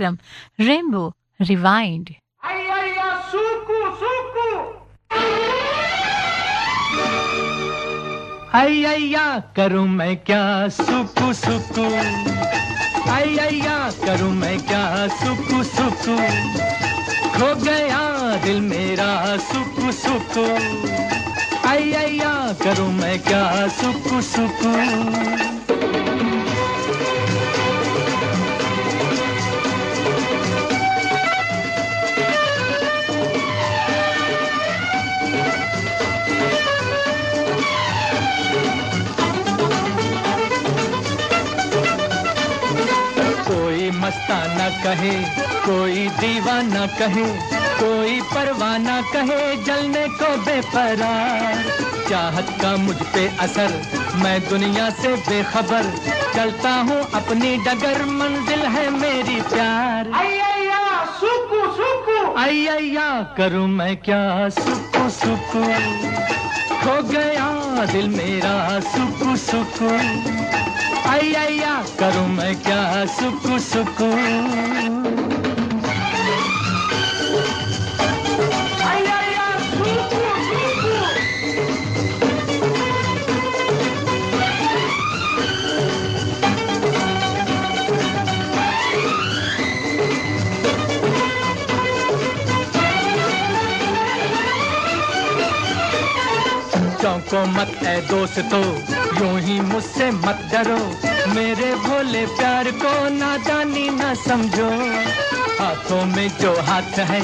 कार्यक्रम rainbow rewind. అయ్యయ్యా సూకు సూకు अय्या करूं मैं क्या सुकु सुकु, अय्या करूं मैं क्या सुकु सुकु, खो गया दिल मेरा सुकु सुकु, अय्या करूं मैं क्या सुकु सुकु। मस्ताना कहे कोई दीवाना कहे, कोई परवाना कहे जलने को बेपरार, चाहत का मुझ पे असर मैं दुनिया से बेखबर, चलता हूँ अपनी डगर मंजिल है मेरी प्यार। అయ్యయ్యా సూకు సూకు अय्या करूं मैं क्या सुकु सुकु, खो गया दिल मेरा सुकु सुकु, अय्या करूं मैं क्या सुकु सुकु। అయ్యయ్యా సూకు సూకు चौंको मत ऐ दोस्तों, यूं ही मुझसे मत डरो, मेरे भोले प्यार को नादानी न समझो, हाथों में जो हाथ है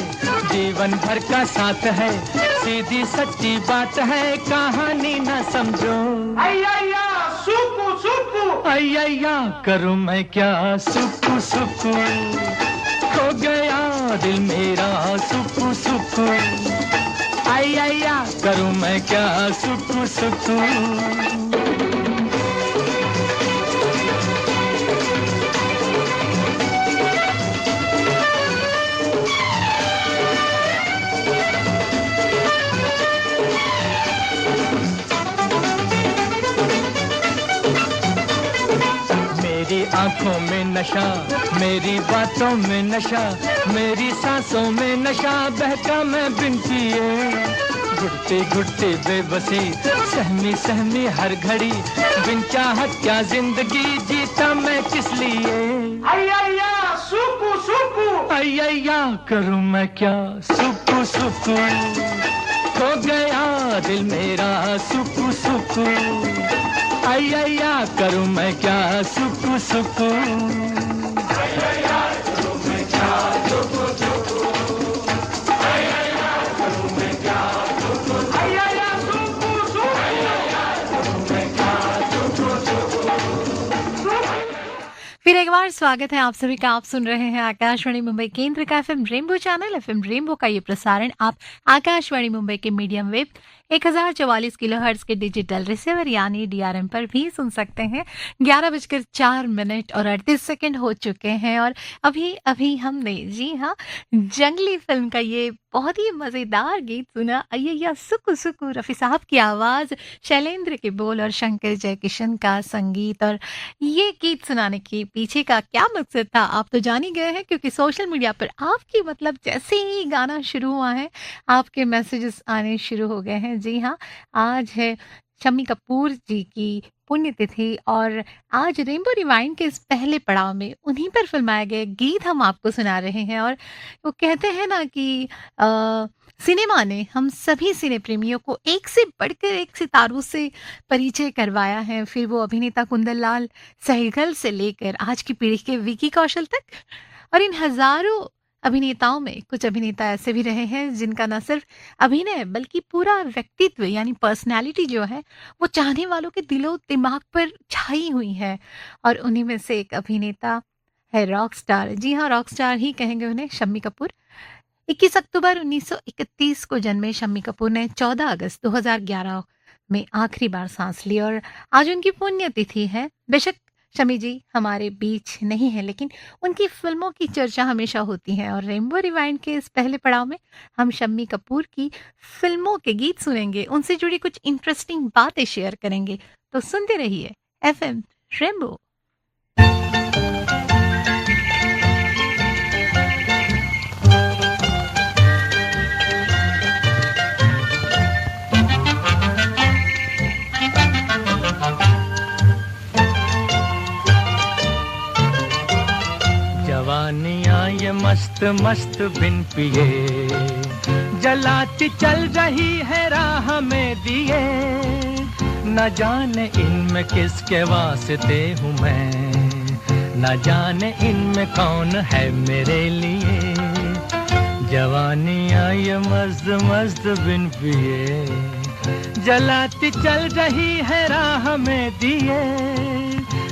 जीवन भर का साथ है, सीधी सच्ची बात है कहानी न समझो। అయ్యయ్యా సూకు సూకు अय्या करूं मैं क्या सुकु सुकु, खो गया दिल मेरा सुकु सुकु, अय्या करूं मैं क्या सुकु सुकु। मेरी आंखों में नशा, मेरी बातों में नशा, मेरी सांसों में नशा, बहका मैं बिन पिए, घुटती घुटती बेबसी, सहमी सहमी हर घड़ी, बिन चाहत क्या जिंदगी जीता मैं किस लिए। అయ్యయ్యా సూకు సూకు अय्या करूं मैं क्या सुकु सुकु, खो गया दिल मेरा सुकु सुकु, अय्या करूं मैं क्या सुकु सुकु। అయ్యయ్యా సూకు సూకు फिर एक बार स्वागत है आप सभी का। आप सुन रहे हैं आकाशवाणी मुंबई केंद्र का FM rainbow channel. FM rainbow का ये प्रसारण आप आकाशवाणी मुंबई के मीडियम वेव 1044 किलोहर्ट्ज के डिजिटल रिसीवर यानी डीआरएम पर भी सुन सकते हैं। 11:04 और 38 सेकंड हो चुके हैं और अभी अभी हमने, जी हाँ, जंगली फिल्म का ये बहुत ही मजेदार गीत सुना। अय्या सुकु सुकु, रफी साहब की आवाज, शैलेंद्र के बोल और शंकर जयकिशन का संगीत। और ये गीत सुनाने के पीछे का क्या मकसद था आप तो जान ही गए हैं, क्योंकि सोशल मीडिया पर आपकी मतलब जैसे ही गाना शुरू हुआ है आपके मैसेजेस आने शुरू हो गए हैं। जी हाँ, आज है शम्मी कपूर जी की पुण्यतिथि और आज रेनबो रिवाइंड के इस पहले पड़ाव में उन्हीं पर फिल्माए गए गीत हम आपको सुना रहे हैं। और वो कहते हैं ना कि सिनेमा ने हम सभी सिने प्रेमियों को एक से बढ़कर एक सितारों से परिचय करवाया है। फिर वो अभिनेता कुंदन लाल सहगल से लेकर आज की पीढ़ी के विकी कौशल तक, और इन हजारों अभिनेताओं में कुछ अभिनेता ऐसे भी रहे हैं जिनका न सिर्फ अभिनय बल्कि पूरा व्यक्तित्व यानी पर्सनैलिटी जो है वो चाहने वालों के दिलो दिमाग पर छाई हुई है। और उन्हीं में से एक अभिनेता है रॉक स्टार। जी हाँ, रॉक स्टार ही कहेंगे उन्हें, शम्मी कपूर। 21 अक्टूबर 1931 को जन्मे शम्मी कपूर ने 14 अगस्त 2011 में आखिरी बार सांस ली और आज उनकी पुण्यतिथि है। बेशक शमी जी हमारे बीच नहीं है, लेकिन उनकी फिल्मों की चर्चा हमेशा होती है और रेनबो रिवाइंड के इस पहले पड़ाव में हम शम्मी कपूर की फिल्मों के गीत सुनेंगे, उनसे जुड़ी कुछ इंटरेस्टिंग बातें शेयर करेंगे। तो सुनते रहिए एफएम रेनबो। जवानियां ये मस्त मस्त बिन पिए जलाती चल रही है राह में दिए, न जाने इनमें किसके वास्ते हूँ मैं, न जाने इनमें कौन है मेरे लिए। जवानियां ये मस्त मस्त बिन पिए जलाती चल रही है राह में दिए,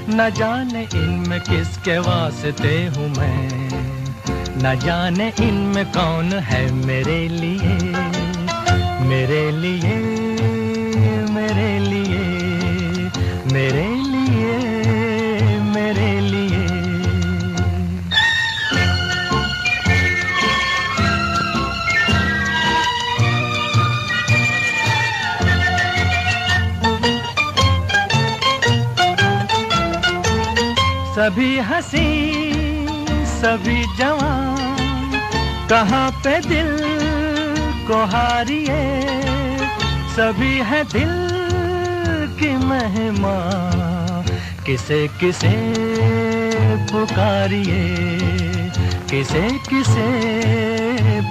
न जाने इनमें किसके वास्ते हूँ मैं, न जाने इनमें कौन है मेरे लिए, मेरे लिए, मेरे लिए, मेरे लिए, मेरे लिए। सभी हंसी सभी जवान कहाँ पे दिल को हारिए, सभी है दिल की महिमा किसे किसे पुकारिए, किसे किसे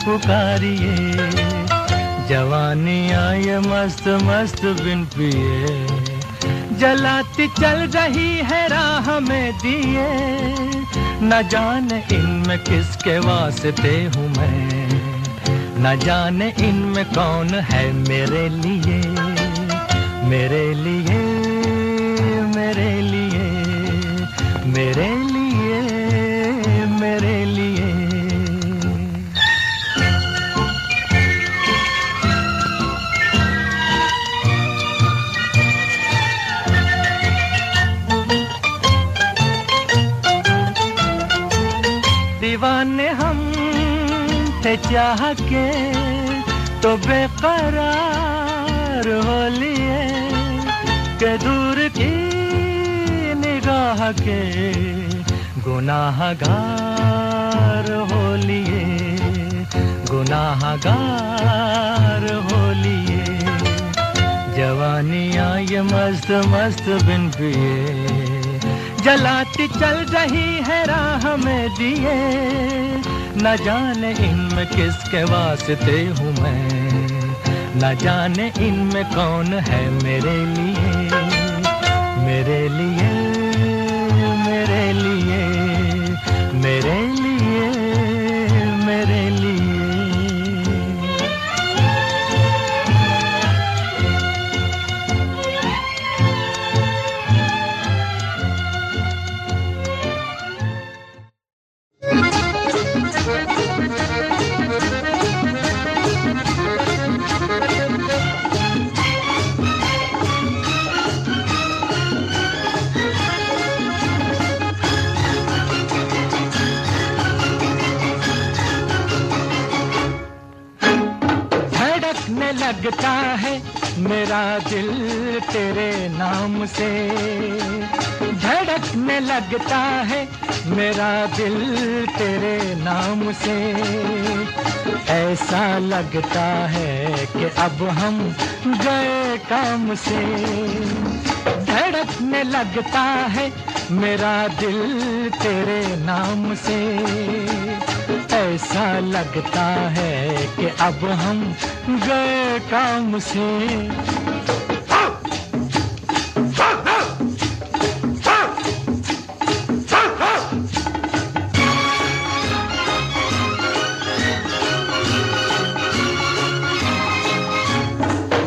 पुकारिए। जवानियां ये मस्त मस्त बिन पिए जलाती चल रही है राह में दिए, न जाने इनमें किसके वास्ते हूँ मैं, न जाने इनमें कौन है मेरे लिए, मेरे लिए, मेरे लिए, मेरे लिए, मेरे लिए। दीवाने हम थे चाह के तो बेकरार हो लिए, के दूर की निगाह के गुनाहगार हो लिए, गुनाहगार हो लिए। जवानियां ये मस्त मस्त बिन पिए जलाती चल रही है राह में दिए, न जाने इनमें किसके वास्ते हूँ मैं, न जाने इनमें कौन है मेरे लिए, मेरे लिए, मेरे लिए, मेरे लिए, मेरे लिए। लगता है मेरा दिल तेरे नाम से, धड़कने लगता है मेरा दिल तेरे नाम से। ऐसा लगता है कि अब हम गए काम से, धड़कने लगता है मेरा दिल तेरे नाम से। ऐसा लगता है कि अब हम गए काम से।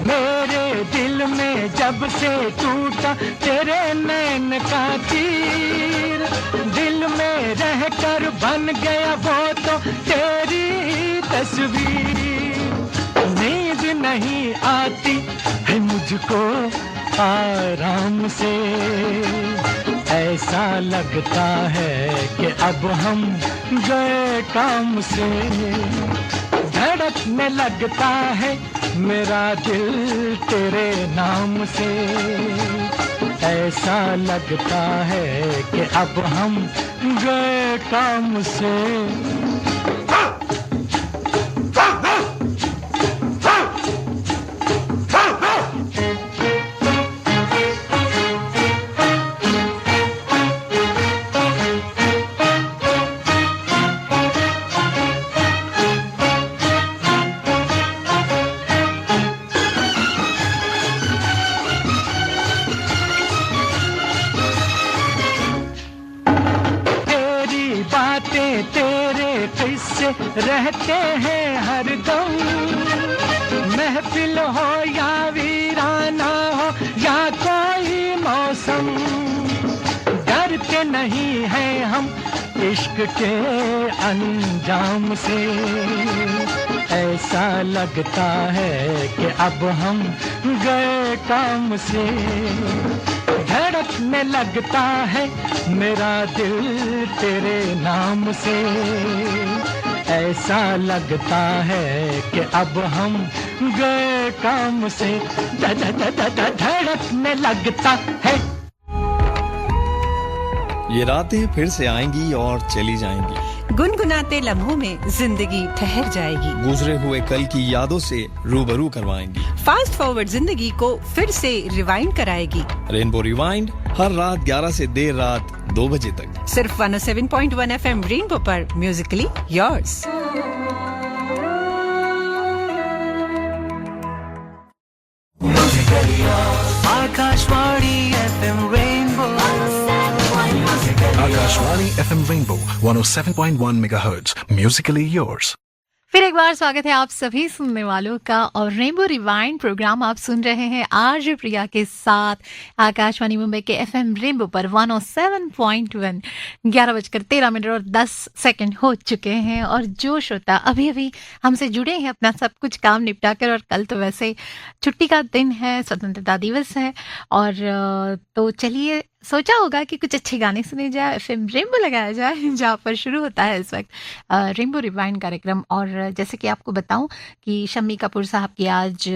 मेरे दिल में जब से टूटा तेरे नैन का तीर, दिल में रहकर बन गया वो तो तेरी तस्वीर। नींद नहीं आती है मुझको आराम से, ऐसा लगता है कि अब हम गए काम से। धड़कने लगता है मेरा दिल तेरे नाम से। ऐसा लगता है कि अब हम गए काम से। किस्से रहते हैं हर दम, महफिल हो या वीराना हो या कोई मौसम, डरते नहीं हैं हम इश्क के अंजाम से। ऐसा लगता है कि अब हम गए काम से, धड़कने लगता है मेरा दिल तेरे नाम से। ऐसा लगता है कि अब हम गए काम से, धड़कने लगता है। ये रातें फिर से आएंगी और चली जाएंगी, गुनगुनाते लम्हों में जिंदगी ठहर जाएगी, गुजरे हुए कल की यादों से रूबरू करवाएंगी, फास्ट फॉरवर्ड जिंदगी को फिर से रिवाइंड कराएगी। रेनबो रिवाइंड हर रात 11 से देर रात 2 बजे तक, सिर्फ 107.1 FM रेनबो पर, Musically yours. Akashvani FM rainbow, Akashvani FM Rainbow 107.1 MHz, musically yours. फिर एक बार स्वागत है आप सभी सुनने वालों का, और रेनबो रिवाइंड प्रोग्राम आप सुन रहे हैं आरजे प्रिया के साथ आकाशवाणी मुंबई के एफएम रेनबो पर 107.1। 11:13 हो चुके हैं, और जो श्रोता अभी अभी हमसे जुड़े हैं अपना सब कुछ काम निपटा कर, और कल तो वैसे छुट्टी का दिन है, स्वतंत्रता दिवस है, और तो चलिए सोचा होगा कि कुछ अच्छे गाने सुने जाए, एफएम रेनबो लगाया जाए, जहाँ पर शुरू होता है इस वक्त रेनबो रिवाइंड कार्यक्रम। और जैसे कि आपको बताऊं कि शम्मी कपूर साहब की आज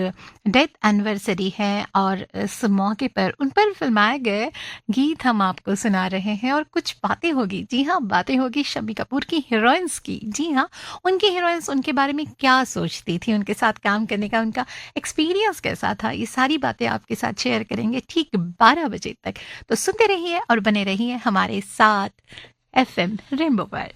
डेथ एनिवर्सरी है, और इस मौके पर उन पर फिल्माए गए गीत हम आपको सुना रहे हैं, और कुछ बातें होगी। जी हाँ, बातें होगी शम्मी कपूर की हीरोइंस की। जी हाँ, उनकी हीरोइंस उनके बारे में क्या सोचती थी, उनके साथ काम करने का उनका एक्सपीरियंस कैसा था, ये सारी बातें आपके साथ शेयर करेंगे ठीक 12 बजे तक। तो सुनते रहिए और बने रहिए हमारे साथ एफएम रेनबो पर।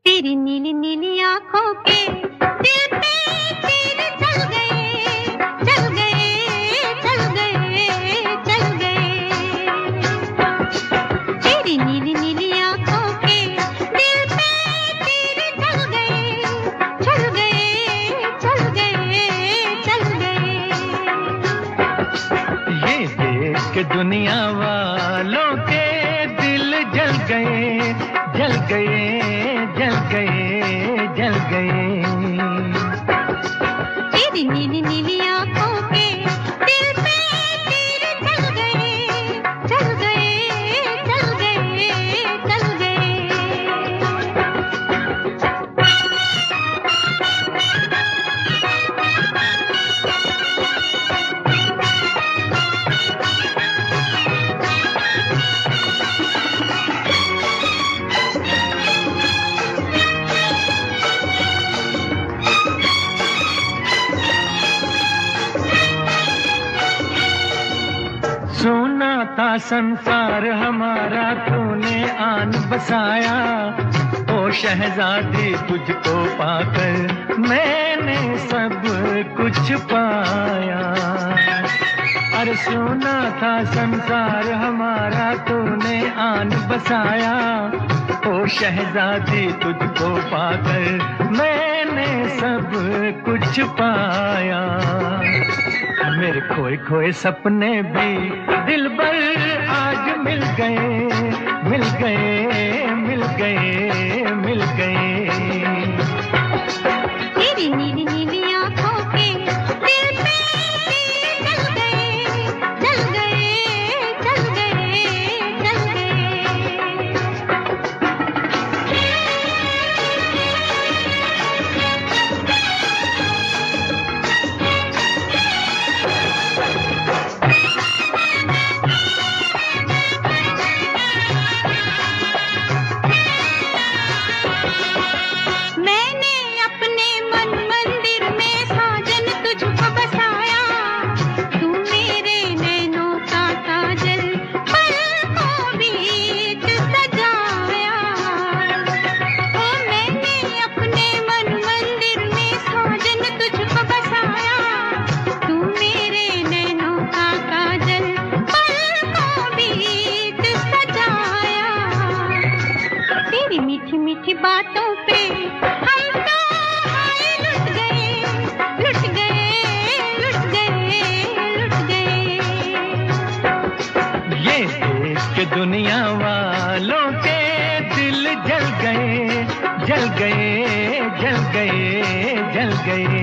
तेरी नीली नीली आंखों के दिल पे तीर चल गए, चल गए, चल गए, चल गए। तेरी नीली नीली आंखों के दिल पे तीर चल गए, चल गए, चल गए, चल गए। ये देख के दुनिया वालों के दिल जल गए, जल गए, जल गए, जल गए। तेरी नीली नीली आंखों के दिल पे तीर चल गए, चल गए, चल गए, चल गए। सोना था संसार हमारा, तूने आन बसाया, ओ शहजादी तुझको पाकर मैंने सब कुछ पाया। अरे सोना था संसार हमारा, तूने आन बसाया, ओ शहजादी तुझको पाकर मैंने सब कुछ पाया। मेरे खोए खोए सपने भी दिलबर आज मिल गए, मिल गए, मिल गए, मिल गए। तेरी नीली नीली आंखों के दिल पे तीर चल गए, चल गए, चल गए, चल गए। तेरी मीठी मीठी बातों पे हम तो हाय लुट गए लुट गए लुट गए लुट गए। ये देख के दुनिया वालों के दिल जल गए जल गए जल गए जल गए।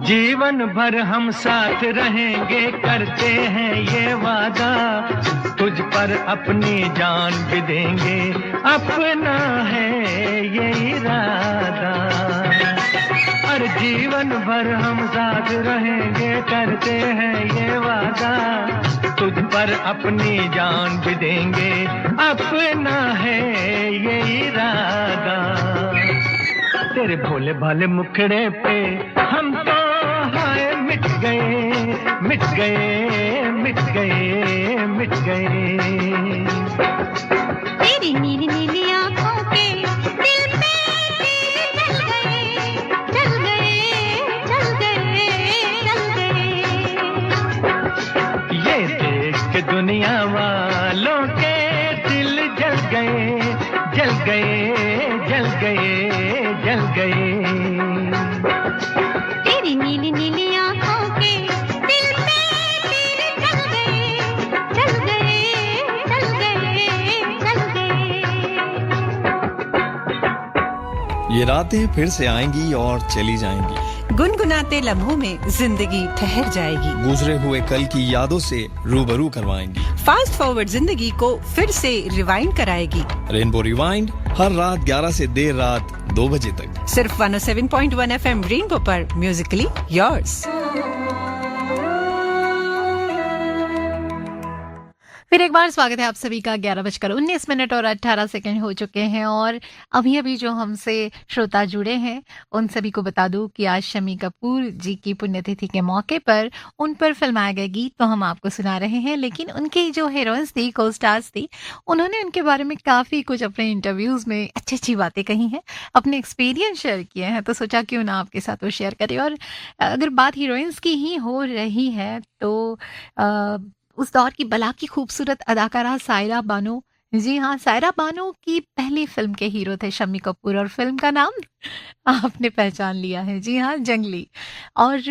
जीवन भर हम साथ रहेंगे करते हैं ये वादा, तुझ पर अपनी जान भी देंगे अपना है ये इरादा। और जीवन भर हम साथ रहेंगे करते हैं ये वादा, तुझ पर अपनी जान भी देंगे अपना है ये इरादा। तेरे भोले भाले मुखड़े पे हम तो हाय मिट गए मिट गए मिट गए मिट गए। तेरी नीली नीली आंखों के दिल पे तीर चल गए चल गए चल गए चल गए। ये देख के दुनिया वालों के दिल जल गए जल गए जल गए जल गए। तेरी नीली नीली आंखों के दिल पे तीर चल गए चल गए चल गए चल गए। ये रातें फिर से आएंगी और चली जाएंगी, गुनगुनाते लम्हों में जिंदगी ठहर जाएगी, गुजरे हुए कल की यादों से रूबरू करवाएंगी, फास्ट फॉरवर्ड जिंदगी को फिर से रिवाइंड कराएगी। रेनबो रिवाइंड हर रात 11 से देर रात 2 बजे तक सिर्फ 107.1 FM रेनबो पर, म्यूजिकली योर्स। फिर एक बार स्वागत है आप सभी का। 11:19 और 18 हो चुके हैं और अभी अभी जो हमसे श्रोता जुड़े हैं उन सभी को बता दूं कि आज शम्मी कपूर जी की पुण्यतिथि के मौके पर उन पर फिल्माए गए गीत तो हम आपको सुना रहे हैं, लेकिन उनकी जो हीरोइंस थी, को स्टार्स थी, उन्होंने उनके बारे में काफ़ी कुछ अपने इंटरव्यूज़ में अच्छी अच्छी बातें कही हैं, अपने एक्सपीरियंस शेयर किए हैं, तो सोचा क्यों ना आपके साथ वो शेयर करें। और अगर बात हीरोइंस की ही हो रही है तो उस दौर की बला की खूबसूरत अदाकारा सायरा बानो, जी हाँ, सायरा बानो की पहली फिल्म के हीरो थे शम्मी कपूर और फिल्म का नाम आपने पहचान लिया है, जी हाँ, जंगली। और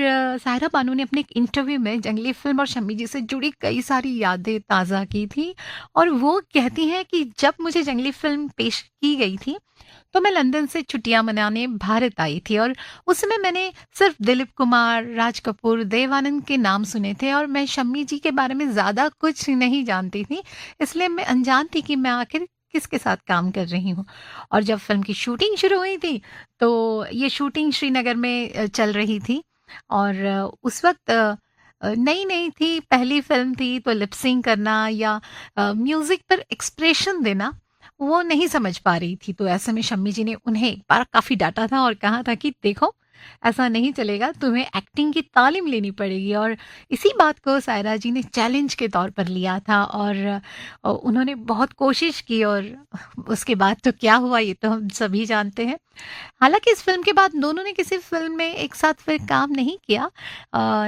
सायरा बानो ने अपने एक इंटरव्यू में जंगली फिल्म और शम्मी जी से जुड़ी कई सारी यादें ताज़ा की थी और वो कहती हैं कि जब मुझे जंगली फिल्म पेश की गई थी तो मैं लंदन से छुट्टियां मनाने भारत आई थी और उस समय मैंने सिर्फ दिलीप कुमार, राज कपूर, देव आनंद के नाम सुने थे और मैं शम्मी जी के बारे में ज़्यादा कुछ नहीं जानती थी, इसलिए मैं अनजान थी कि मैं आखिर किसके साथ काम कर रही हूँ। और जब फिल्म की शूटिंग शुरू हुई थी तो ये शूटिंग श्रीनगर में चल रही थी और उस वक्त नई नई थी, पहली फिल्म थी, तो लिपसिंग करना या म्यूज़िक पर एक्सप्रेशन देना वो नहीं समझ पा रही थी। तो ऐसे में शम्मी जी ने उन्हें एक बार काफ़ी डांटा था और कहा था कि देखो ऐसा नहीं चलेगा, तुम्हें एक्टिंग की तालीम लेनी पड़ेगी। और इसी बात को सायरा जी ने चैलेंज के तौर पर लिया था और उन्होंने बहुत कोशिश की और उसके बाद तो क्या हुआ ये तो हम सभी जानते हैं। हालांकि इस फिल्म के बाद दोनों ने किसी फिल्म में एक साथ फिर काम नहीं किया,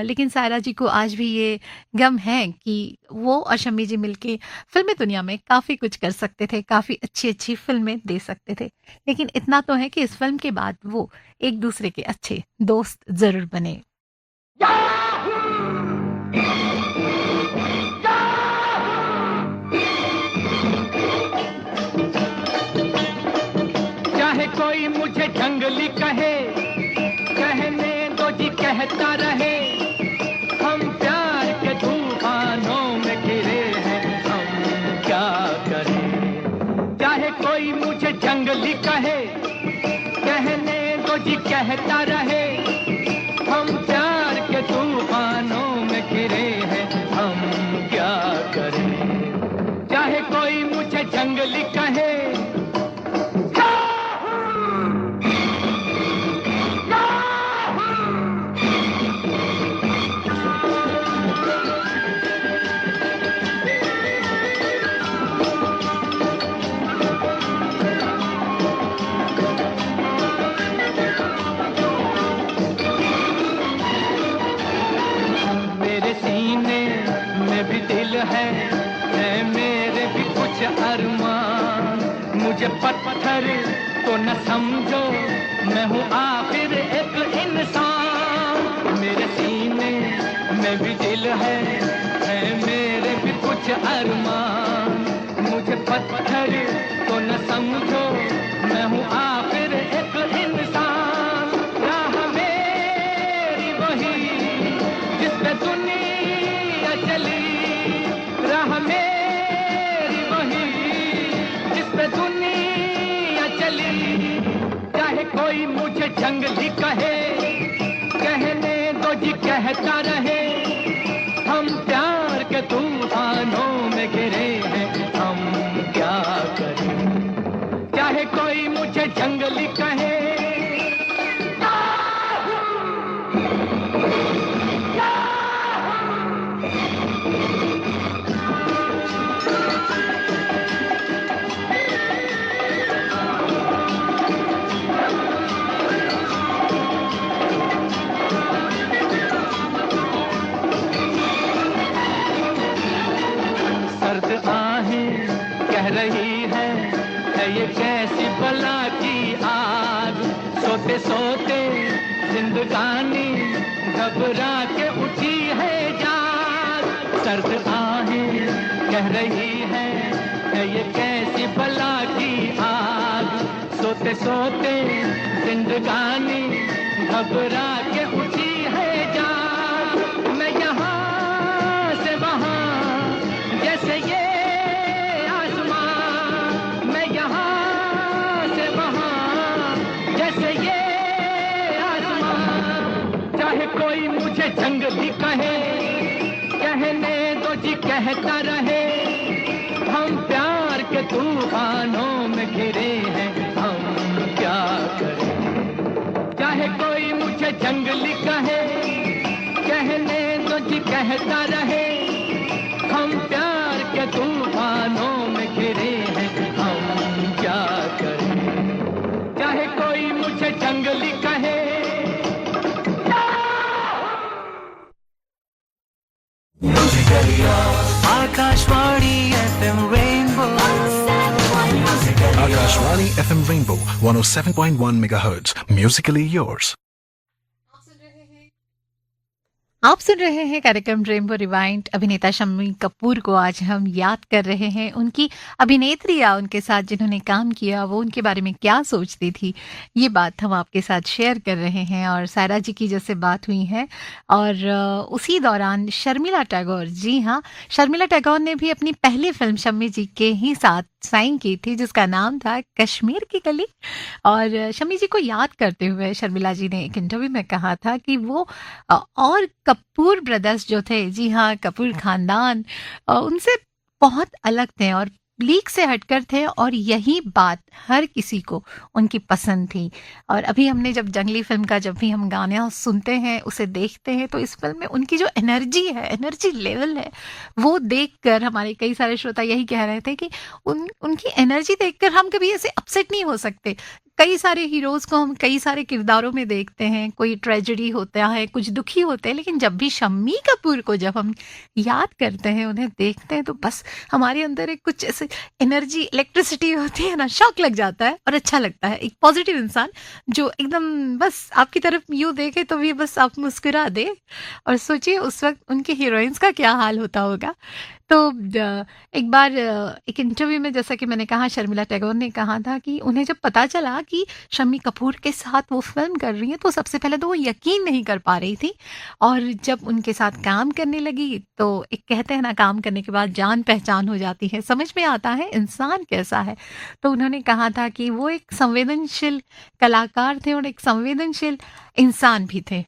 लेकिन सायरा जी को आज भी ये गम है कि वो और शम्मी जी मिलके फिल्मी दुनिया में काफ़ी कुछ कर सकते थे, काफ़ी अच्छी अच्छी फिल्में दे सकते थे। लेकिन इतना तो है कि इस फिल्म के बाद वो एक दूसरे के अच्छे दोस्त जरूर बने। चाहे कोई मुझे जंगली कहे, कहने दो जी कहता रहे, हम प्यार के तूफानों में घिरे हैं, हम क्या करें। चाहे कोई मुझे जंगली कहे, कहने दो जी कहता रहे, हम प्यार के तूफानों में घिरे हैं, हम क्या करें। चाहे कोई मुझे जंगली कहे, है मेरे भी कुछ अरमान। मुझे पत्थर तो न समझो, मैं हूँ आखिर एक इंसान। मेरे सीने में भी दिल है मेरे भी कुछ अरमान। मुझे पत्थर तो न समझो, मैं हूँ आखिर एक इंसान। राह मेरी वही जिस पे दुनिया चली, राह मेरी वही जिस पे दुनिया चली। चाहे कोई मुझे जंगली कहे, कहने दो जी कहता रहे। हम प्यार के तूफानों में घिरे हैं, हम क्या करें। चाहे कोई मुझे जंगली कहे, रही है ये कैसी बला की आग। सोते सोते जिंदगानी घबरा के उठी है जाग। सर्द आहें कह रही है ये कैसी बला की आग। सोते सोते जिंदगानी घबरा के उठी है जाग। मैं यहाँ से वहाँ जैसे ये कोई मुझे जंगली कहे, कहने दो जी कहता रहे। हम प्यार के तूफानों में घिरे हैं, हम क्या करें। चाहे कोई मुझे जंगली कहे, कहने दो जी कहता रहे। हम प्यार के तूफानों में घिरे हैं, हम क्या करें। चाहे कोई मुझे जंगली कहे। Akashvani FM Rainbow. Akashvani FM Rainbow 107.1 MHz. Musically yours. आप सुन रहे हैं कार्यक्रम रेनबो रिवाइंड। अभिनेता शम्मी कपूर को आज हम याद कर रहे हैं। उनकी अभिनेत्री या उनके साथ जिन्होंने काम किया वो उनके बारे में क्या सोचती थी, ये बात हम आपके साथ शेयर कर रहे हैं। और सायरा जी की जैसे बात हुई है, और उसी दौरान शर्मिला टैगोर, जी हाँ, शर्मिला टैगोर ने भी अपनी पहली फिल्म शम्मी जी के ही साथ साइन की थी, जिसका नाम था कश्मीर की कली। और शम्मी जी को याद करते हुए शर्मिला जी ने एक इंटरव्यू में कहा था कि वो और कपूर ब्रदर्स जो थे, जी हाँ, कपूर खानदान उनसे बहुत अलग थे और लीक से हटकर थे, और यही बात हर किसी को उनकी पसंद थी। और अभी हमने जब जंगली फिल्म का जब भी हम गाना सुनते हैं, उसे देखते हैं, तो इस फिल्म में उनकी जो एनर्जी है, एनर्जी लेवल है, वो देखकर हमारे कई सारे श्रोता यही कह रहे थे कि उनकी एनर्जी देखकर हम कभी ऐसे अपसेट नहीं हो सकते। कई सारे हीरोज़ को हम कई सारे किरदारों में देखते हैं, कोई ट्रेजेडी होता है, कुछ दुखी होते हैं, लेकिन जब भी शम्मी कपूर को जब हम याद करते हैं, उन्हें देखते हैं, तो बस हमारे अंदर एक कुछ ऐसे एनर्जी, इलेक्ट्रिसिटी होती है ना, शौक लग जाता है और अच्छा लगता है। एक पॉजिटिव इंसान जो एकदम बस आपकी तरफ यूँ देखे तो भी बस आप मुस्कुरा दे। और सोचिए उस वक्त उनकी हीरोइंस का क्या हाल होता होगा। तो एक बार एक इंटरव्यू में, जैसा कि मैंने कहा, शर्मिला टैगोर ने कहा था कि उन्हें जब पता चला कि शम्मी कपूर के साथ वो फिल्म कर रही है, तो सबसे पहले तो वो यकीन नहीं कर पा रही थी। और जब उनके साथ काम करने लगी, तो एक कहते हैं ना, काम करने के बाद जान पहचान हो जाती है, समझ में आता है इंसान कैसा है। तो उन्होंने कहा था कि वो एक संवेदनशील कलाकार थे और एक संवेदनशील इंसान भी थे।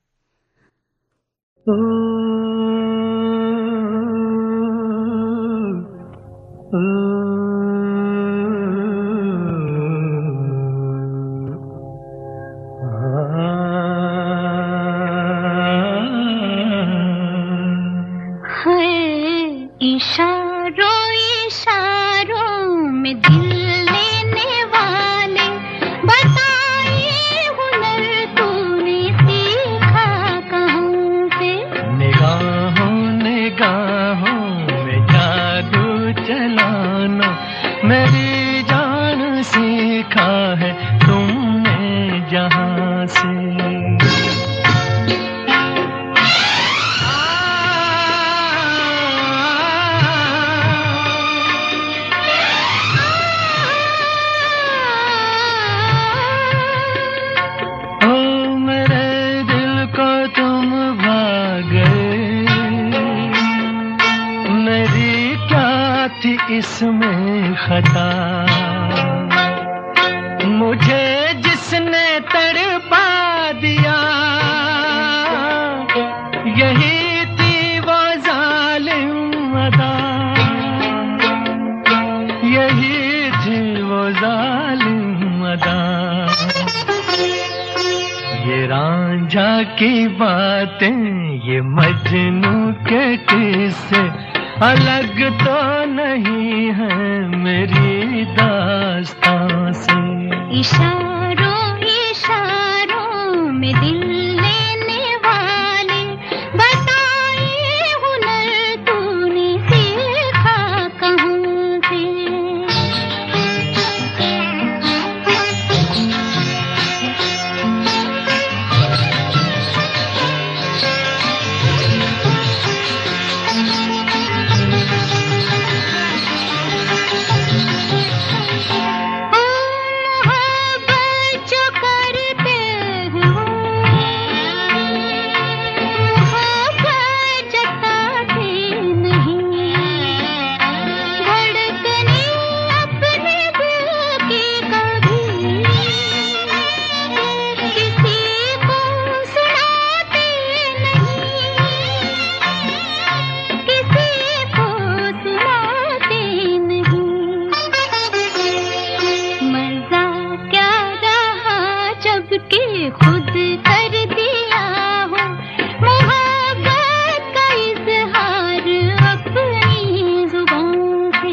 इशारों इशारों में दिल लेने वाले, बताइए हुनर तूने सीखा कहाँ से। निगाह यही थी वो जालिम अदा, यही थी वो जालिम अदा। ये रांझा की बातें, ये मजनू के किस्से अलग तो नहीं है मेरी दास्तां से। इशारों इशारों में दिल लेने वाले, बताए हुनर तूने सीखा कहाँ से। खुद कर दिया हो मोहब्बत का इजहार अपनी जुबान से।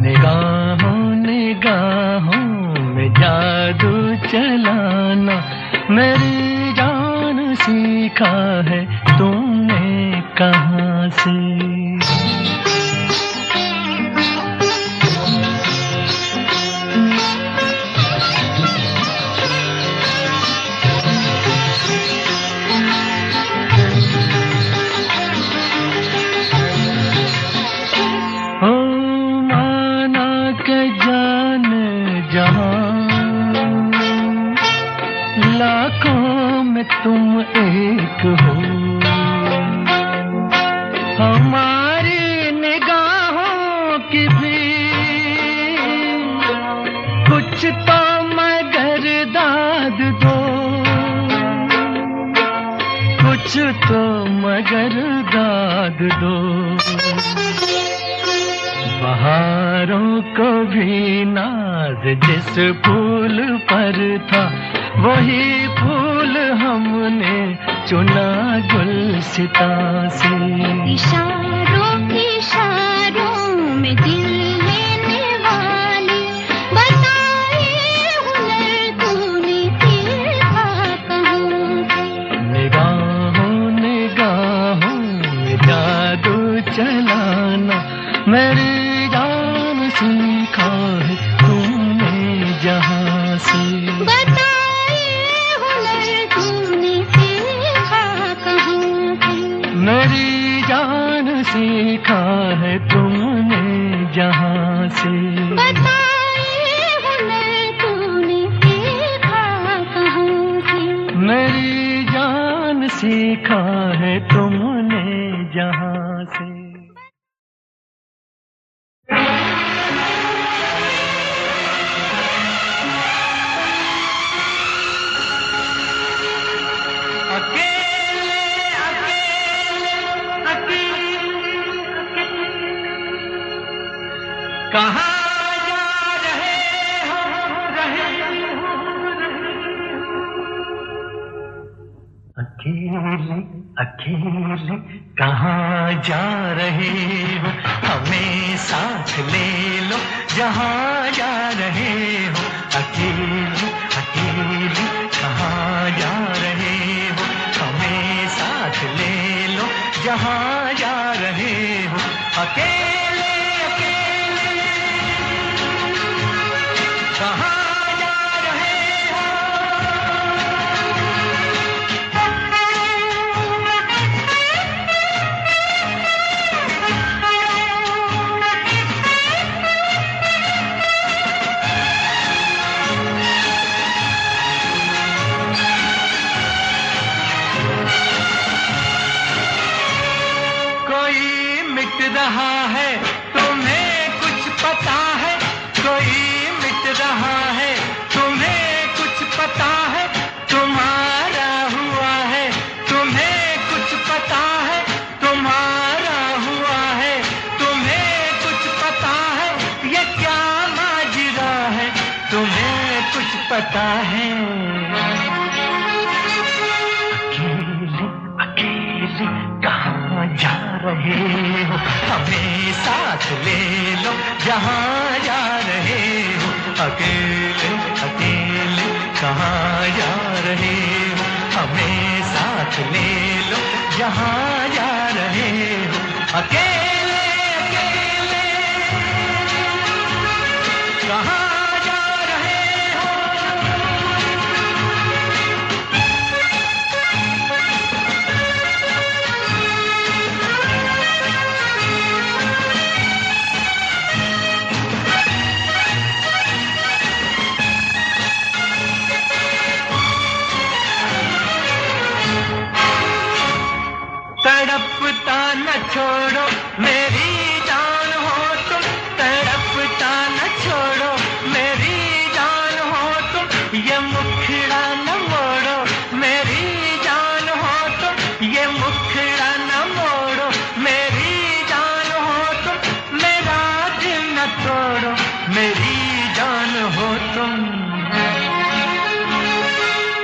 निगाहों निगाहों में जादू चलाना मेरी जान सीखा है तुमने कहाँ से। लाखों में तुम एक हो, हमारी निगाहों की भी कुछ तो मगर दाद दो, कुछ तो मगर दाद दो। बहारों को भी नाज जिस फूल पर था, वही फूल हमने चुना गुलसिता से। इशारों इशारों में दिल लेने वाले, बताए हुनर तूने सीखा कहाँ से। निगाहों निगाहों में जादू चलाना मेरी जान सीखा है तुमने जहाँ से। मेरी जान सीखा है तुमने जहाँ से। बताए हुनर तूने सीखा कहाँ से। मेरी जान सीखा है तुमने जहाँ से। कहाँ जा रहे हो अकेले अकेले, कहाँ जा रहे हो? हमें साथ ले लो जहाँ जा रहे हो। अकेले अकेले कहाँ जा रहे हो? हमें साथ ले लो जहाँ जा रहे हो। अकेले कहाँ जा रहे हो? कोई मिट रहा है, तुम्हें कुछ पता है? कोई मिट रहा है, तुम्हें कुछ पता है? तुम्हारा हुआ है, तुम्हें कुछ पता है? जा रहे हो हमें साथ ले लो जहाँ जा रहे हो अकेले अकेले कहाँ जा रहे हो हमें साथ ले लो जहाँ जा रहे हो अकेले अकेले कहाँ जा रहे हो तड़पता न छोड़ो मेरी जान हो तुम तड़पता न छोड़ो मेरी जान हो तुम ये मुखड़ा न मोड़ो मेरी जान हो तुम ये मुखड़ा न मोड़ो मेरी जान हो तुम मेरा दिल न तोड़ो मेरी जान हो तुम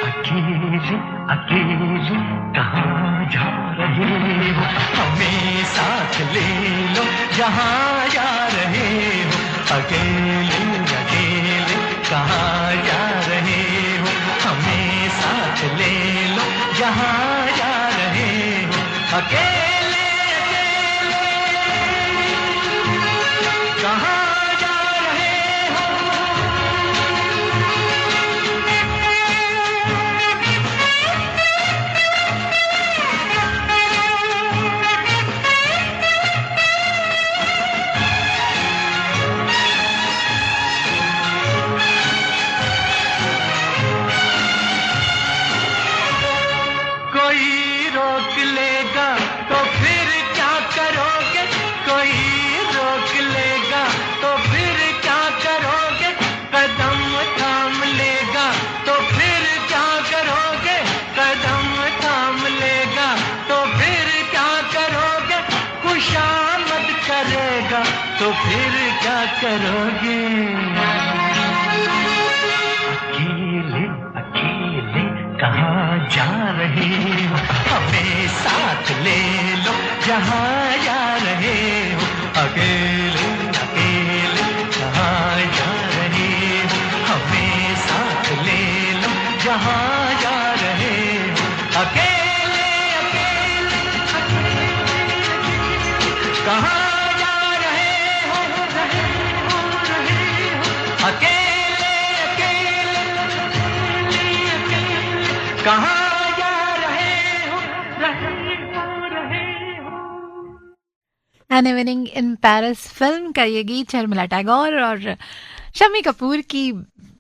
अकेले अकेले कहाँ जा रहे हो हमें साथ ले लो जहाँ जा रहे हो अकेले अकेले कहाँ जा रहे हो हमें साथ ले लो जहाँ जा रहे हो अकेले अकेले कहाँ जा रहे हो कोई रोक लेगा तो फिर क्या करोगे कोई रोक लेगा तो फिर क्या करोगे कदम थाम लेगा तो फिर क्या करोगे कदम थाम लेगा तो फिर क्या करोगे खुशामद करेगा तो फिर क्या करोगे अकेले अकेले कहाँ जा रहे हो हमें साथ ले लो जहाँ जा रहे हो अकेले अकेले कहाँ जा रहे हो हमें साथ ले लो जहाँ जा रहे हो अकेले अकेले कहाँ जा रहे हो अकेले अकेले कहाँ जा रहे हो an evening in Paris film का ये गीत शर्मिला टैगोर और शम्मी कपूर की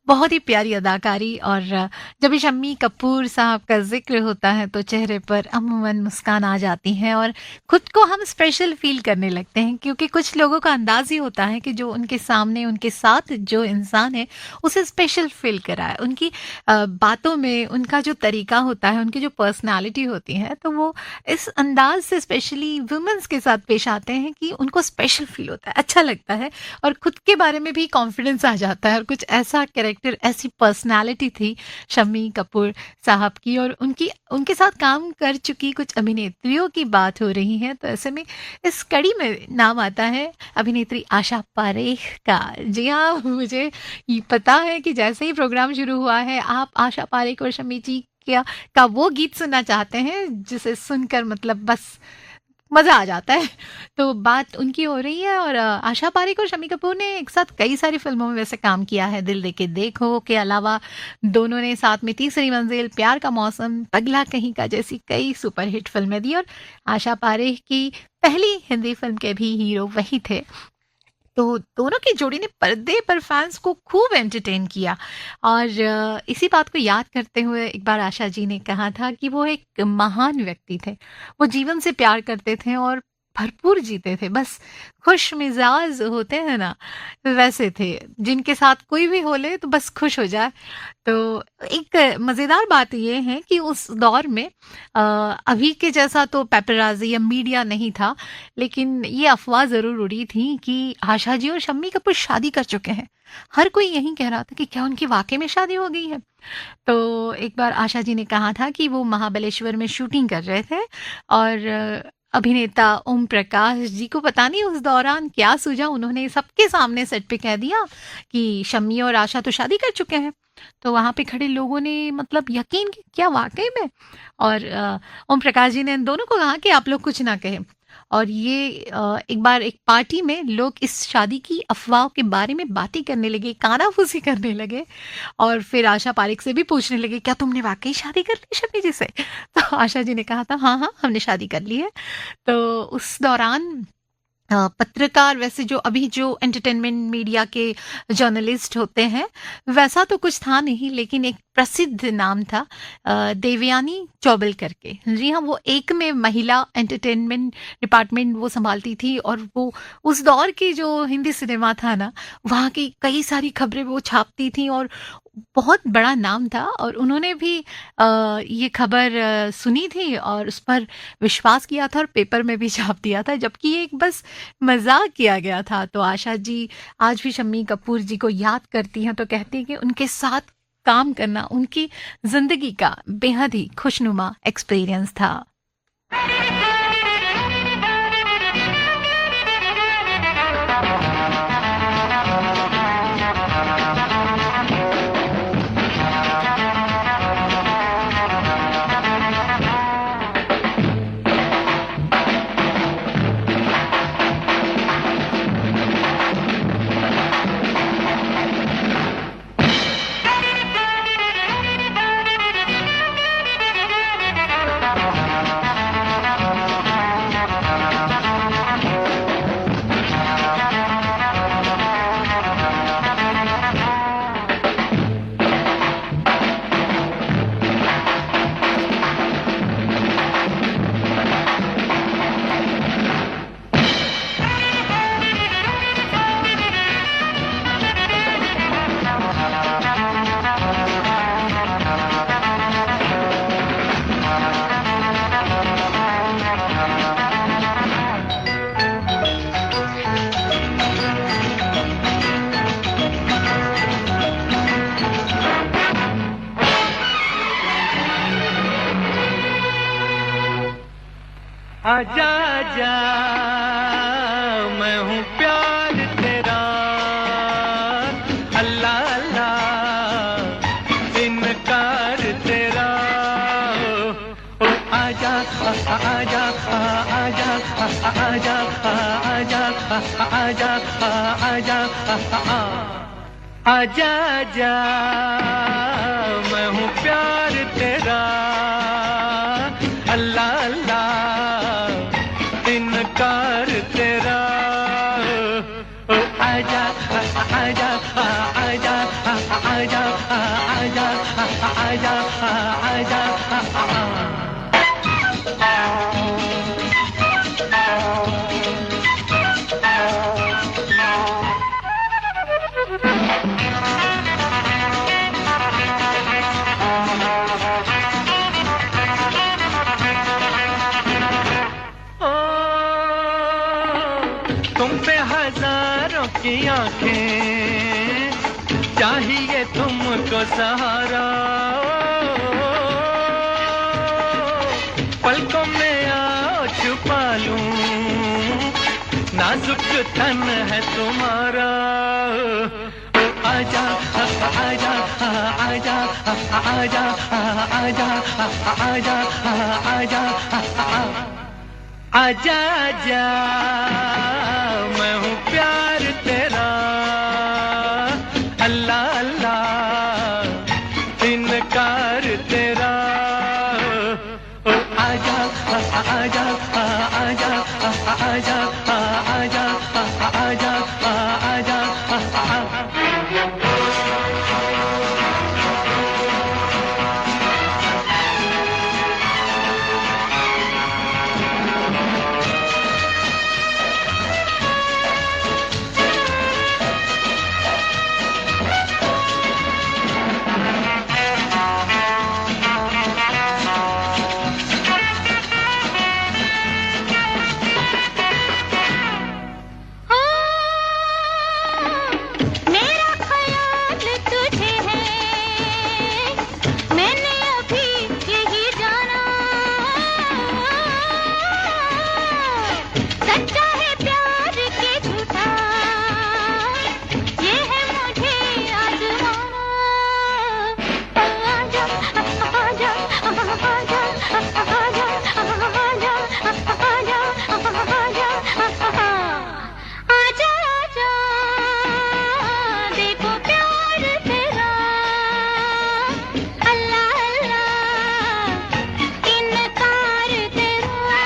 बहुत ही प्यारी अदाकारी। और जब भी शम्मी कपूर साहब का जिक्र होता है तो चेहरे पर अमूमन मुस्कान आ जाती है और खुद को हम स्पेशल फील करने लगते हैं, क्योंकि कुछ लोगों का अंदाज ही होता है कि जो उनके सामने उनके साथ जो इंसान है उसे स्पेशल फील कराए। उनकी बातों में उनका जो तरीका होता है, उनकी जो पर्सनालिटी होती है, तो वो इस अंदाज से स्पेशली वुमेन्स के साथ पेश आते हैं कि उनको स्पेशल फील होता है, अच्छा लगता है और खुद के बारे में भी कॉन्फिडेंस आ जाता है। और कुछ ऐसा कैरेक्टर, ऐसी पर्सनालिटी थी शम्मी कपूर साहब की। और उनके साथ काम कर चुकी कुछ अभिनेत्रियों की बात हो रही है, तो ऐसे में इस कड़ी में नाम आता है अभिनेत्री आशा पारेख का। जी हाँ, मुझे ये पता है कि जैसे ही प्रोग्राम शुरू हुआ है आप आशा पारेख और शम्मी जी का वो गीत सुनना चाहते हैं जिसे सुनकर मतलब बस मज़ा आ जाता है। तो बात उनकी हो रही है। और आशा पारेख और शम्मी कपूर ने एक साथ कई सारी फिल्मों में वैसे काम किया है। दिल दे के देखो के अलावा दोनों ने साथ में तीसरी मंजिल, प्यार का मौसम, पगला कहीं का जैसी कई सुपरहिट फिल्में दी। और आशा पारेख की पहली हिंदी फिल्म के भी हीरो वही थे। तो दोनों की जोड़ी ने पर्दे पर फैंस को खूब एंटरटेन किया। और इसी बात को याद करते हुए एक बार आशा जी ने कहा था कि वो एक महान व्यक्ति थे, वो जीवन से प्यार करते थे और भरपूर जीते थे, बस खुश मिजाज होते हैं ना वैसे थे, जिनके साथ कोई भी हो ले तो बस खुश हो जाए। तो एक मज़ेदार बात ये है कि उस दौर में अभी के जैसा तो पेपराजी या मीडिया नहीं था, लेकिन ये अफवाह ज़रूर उड़ी थी कि आशा जी और शम्मी कपूर शादी कर चुके हैं। हर कोई यही कह रहा था कि क्या उनकी वाकई में शादी हो गई है। तो एक बार आशा जी ने कहा था कि वो महाबलेश्वर में शूटिंग कर रहे थे और अभिनेता ओम प्रकाश जी को पता नहीं उस दौरान क्या सूझा, उन्होंने सबके सामने सेट पे कह दिया कि शम्मी और आशा तो शादी कर चुके हैं। तो वहाँ पे खड़े लोगों ने मतलब यकीन किया, क्या वाकई में? और ओम प्रकाश जी ने इन दोनों को कहा कि आप लोग कुछ ना कहें। और ये एक बार एक पार्टी में लोग इस शादी की अफवाह के बारे में बातें करने लगे, कानाफूसी करने लगे, और फिर आशा पारेख से भी पूछने लगे, क्या तुमने वाकई शादी कर ली शम्मी जी से? तो आशा जी ने कहा था, हाँ हाँ हमने शादी कर ली है। तो उस दौरान पत्रकार, वैसे जो अभी जो एंटरटेनमेंट मीडिया के जर्नलिस्ट होते हैं वैसा तो कुछ था नहीं, लेकिन एक प्रसिद्ध नाम था देवयानी चौबल करके। जी हाँ, वो एक में महिला एंटरटेनमेंट डिपार्टमेंट वो संभालती थी, और वो उस दौर की जो हिंदी सिनेमा था ना, वहाँ की कई सारी खबरें वो छापती थी, और बहुत बड़ा नाम था। और उन्होंने भी ये खबर सुनी थी और उस पर विश्वास किया था और पेपर में भी छाप दिया था, जबकि ये एक बस मजाक किया गया था। तो आशा जी आज भी शम्मी कपूर जी को याद करती हैं तो कहती हैं कि उनके साथ काम करना उनकी जिंदगी का बेहद ही खुशनुमा एक्सपीरियंस था। आजा आजा मैं हूँ प्यार तेरा, अल्लाह अल्लाह इनकार तेरा। ओ आजा आजा आजा आजा आजा आजा आजा आजा आजा मैं हूँ प्यार तेरा, अल्लाह अल्लाह इनकार तेरा। ओ आजा आजा आजा आजा आजा आजा आजा तुम पे हजारों की आंखें, चाहिए तुमको सहारा। पलकों में आओ छुपा लूं, नाजुक तन है तुम्हारा। आजा आजा आजा आजा आजा आजा आजा आजा आजा मैं हूँ प्यार तेरा, अल्लाह अल्लाह इनकार तेरा। ओ आजा आजा आजा आजा आजा आजा आजा हाँ चाहे प्यार के झूठा ये है मुझे आजमाना आजा आजा आजा आजा आजा आजा आजा आजा देखो प्यार तेरा अल्लाह अल्लाह इनकार तेरा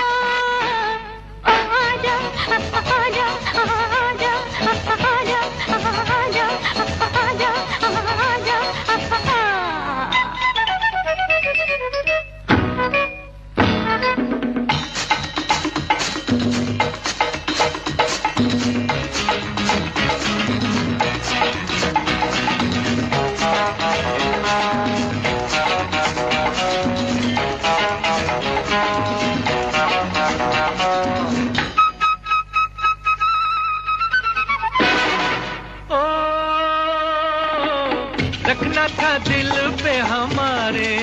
आजा आजा आजा आजा आजा ओ, रखना था दिल पे हमारे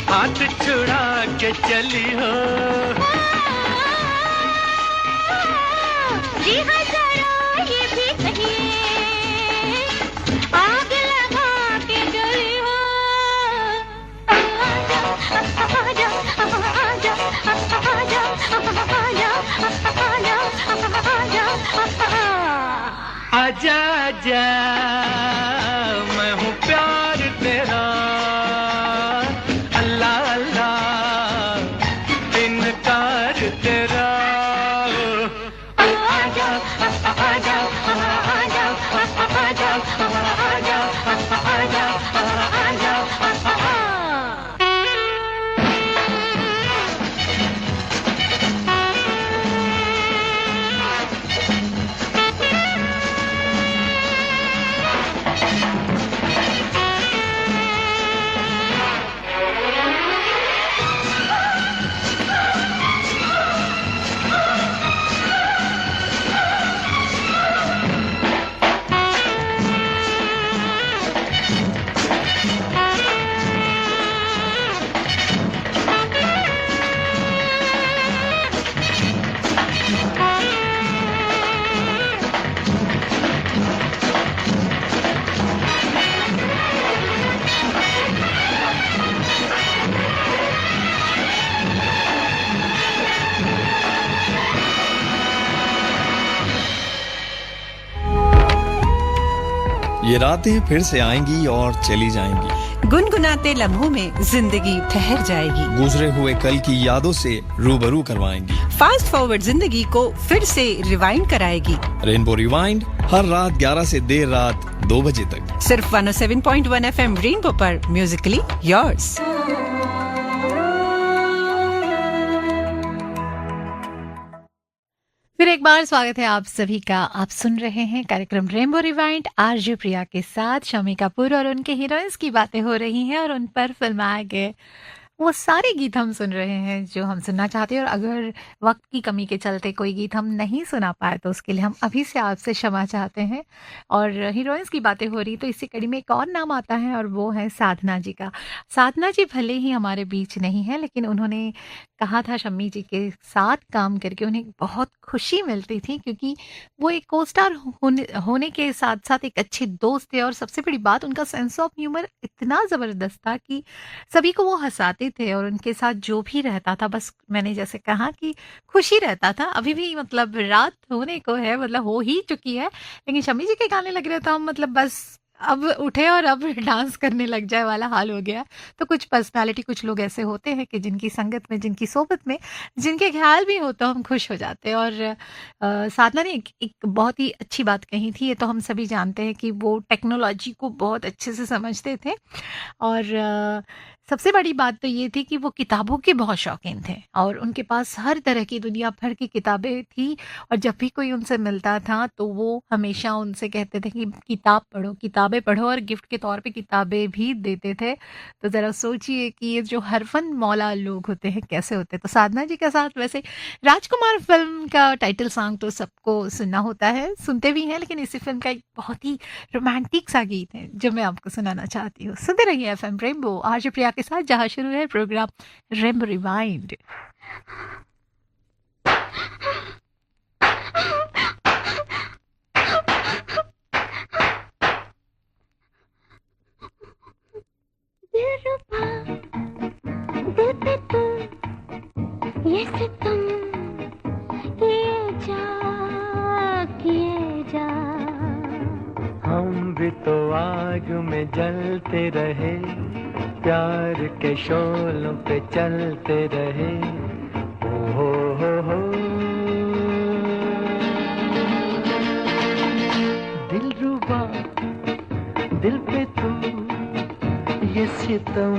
हाथ छुड़ा के चली हो जी हाँ जरा ये भी कहिए आग लगा के जली हो आजा आजा आजा आजा आजा आजा मैं हूँ प्यार तेरा अल्लाह अल्लाह इनकार तेरा आजा आजा आजा आजा आजा ये रातें फिर से आएंगी और चली जाएंगी। गुनगुनाते लम्हों में जिंदगी ठहर जाएगी। गुजरे हुए कल की यादों से रूबरू करवाएंगी। फास्ट फॉरवर्ड जिंदगी को फिर से रिवाइंड कराएगी। रेनबो रिवाइंड हर रात 11 से देर रात 2 बजे तक सिर्फ 107.1 FM रेनबो पर, म्यूजिकली योर्स। फिर एक बार स्वागत है आप सभी का। आप सुन रहे हैं कार्यक्रम रेनबो रिवाइंड आरजे प्रिया के साथ। शमी कपूर और उनके हीरोइंस की बातें हो रही हैं और उन पर फिल्माए गए वो सारे गीत हम सुन रहे हैं जो हम सुनना चाहते हैं। और अगर वक्त की कमी के चलते कोई गीत हम नहीं सुना पाए तो उसके लिए हम अभी से आपसे क्षमा चाहते हैं। और हीरोइंस की बातें हो रही तो इसी कड़ी में एक और नाम आता है और वो है साधना जी का। साधना जी भले ही हमारे बीच नहीं है लेकिन उन्होंने कहा था शम्मी जी के साथ काम करके उन्हें बहुत खुशी मिलती थी, क्योंकि वो एक को स्टार होने के साथ साथ एक अच्छे दोस्त थे। और सबसे बड़ी बात, उनका सेंस ऑफ ह्यूमर इतना ज़बरदस्त था कि सभी को वो हंसाते थे और उनके साथ जो भी रहता था बस मैंने जैसे कहा कि खुशी रहता था। अभी भी मतलब रात होने को है, मतलब हो ही चुकी है, लेकिन शम्मी जी के गाने लग रहे थे हम मतलब बस अब उठे और अब डांस करने लग जाए वाला हाल हो गया। तो कुछ पर्सनालिटी, कुछ लोग ऐसे होते हैं कि जिनकी संगत में, जिनकी सोबत में, जिनके ख्याल भी हो तो हम खुश हो जाते हैं। और साधना ने एक बहुत ही अच्छी बात कही थी, ये तो हम सभी जानते हैं कि वो टेक्नोलॉजी को बहुत अच्छे से समझते थे। और सबसे बड़ी बात तो ये थी कि वो किताबों के बहुत शौकीन थे और उनके पास हर तरह की दुनिया भर की किताबें थी। और जब भी कोई उनसे मिलता था तो वो हमेशा उनसे कहते थे कि किताब पढ़ो, किताबें पढ़ो, और गिफ्ट के तौर पे किताबें भी देते थे। तो ज़रा सोचिए कि ये जो हरफन मौला लोग होते हैं कैसे होते हैं। तो साधना जी के साथ वैसे राजकुमार फिल्म का टाइटल सॉन्ग तो सबको सुनना होता है, सुनते भी हैं, लेकिन इसी फिल्म का एक बहुत ही रोमांटिक सा गीत है जो मैं आपको सुनाना चाहती हूँ। सुनते रहिए FM रेनबो आरजे प्रिया के साथ, जहाँ शुरू है प्रोग्राम रेनबो रिवाइंड। ये सितम किए जा किए जा। हम भी तो आग में जलते रहे, प्यार के शोलों पे चलते रहे। ओ हो दिलरुबा दिल पे तू ये सितम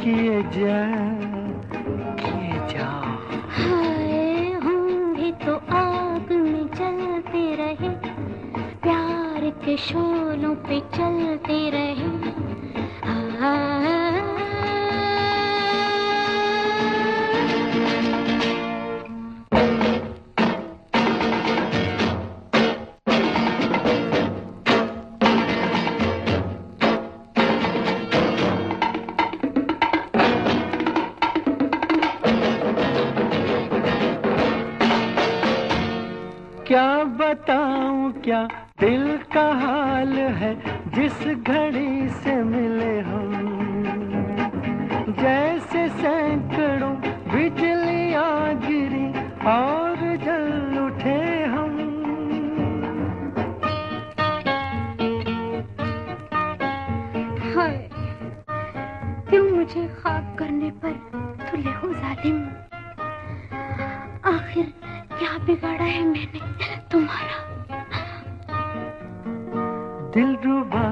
किए जा किए जा। हाय हम भी तो आग में जलते रहे, प्यार के शोलों पे चलते रहे। क्या बताऊं क्या दिल का हाल है, जिस घड़ी से मिले हम जैसे सैकड़ों बिजलियां गिरी और जल उठे हम। हाय क्यों मुझे ख्वाब करने पर तुले हो जालिम। आखिर क्या बिगाड़ा है मैंने तुम्हारा। दिलरुबा